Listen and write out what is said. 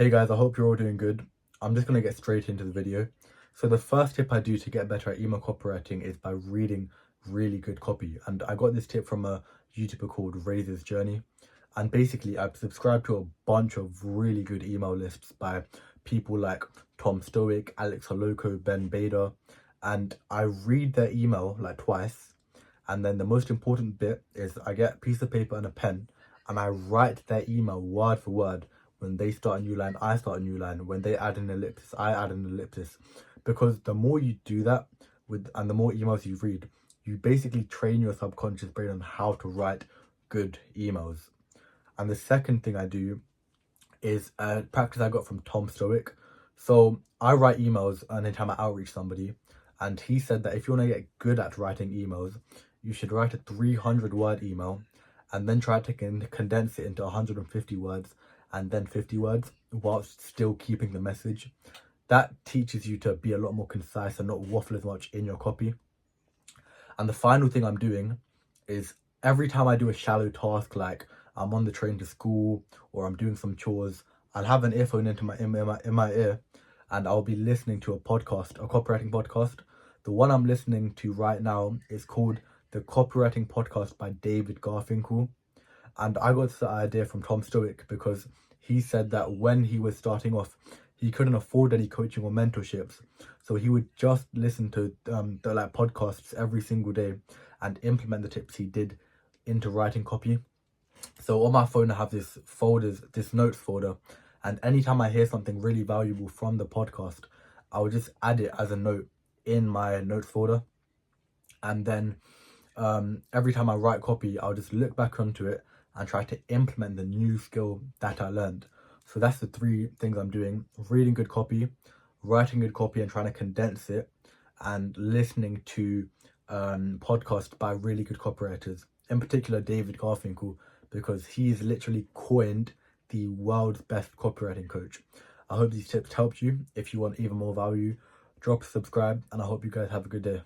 Hey guys, I hope you're all doing good. I'm just going to get straight into the video. So the first tip I do to get better at email copywriting is by reading really good copy. And I got this tip from a YouTuber called Razor's Journey. And basically I've subscribed to a bunch of really good email lists by people like Tom Stoic, Alex Holoko, Ben Bader. And I read their email like twice. And then the most important bit is I get a piece of paper and a pen and I write their email word for word. When they start a new line, I start a new line. When they add an ellipsis, I add an ellipsis. Because the more you do that and the more emails you read, you basically train your subconscious brain on how to write good emails. And the second thing I do is a practice I got from Tom Stoic. So I write emails anytime I outreach somebody, and he said that if you want to get good at writing emails, you should write a 300-word email and then try to condense it into 150 words and then 50 words whilst still keeping the message. That teaches you to be a lot more concise and not waffle as much in your copy. And the final thing I'm doing is every time I do a shallow task, like I'm on the train to school or I'm doing some chores, I'll have an earphone in my ear and I'll be listening to a podcast, a copywriting podcast. The one I'm listening to right now is called the Copywriting Podcast by David Garfinkel. And I got the idea from Tom Stoic because he said that when he was starting off, he couldn't afford any coaching or mentorships. So he would just listen to the podcasts every single day and implement the tips he did into writing copy. So on my phone, I have this notes folder. And anytime I hear something really valuable from the podcast, I will just add it as a note in my notes folder. And then every time I write copy, I'll just look back onto it and try to implement the new skill that I learned. So that's the three things I'm doing: reading good copy, writing good copy and trying to condense it, and listening to podcasts by really good copywriters, in particular David Garfinkel, because he's literally coined the world's best copywriting coach. I hope these tips helped you. If you want even more value, drop a subscribe, and I hope you guys have a good day.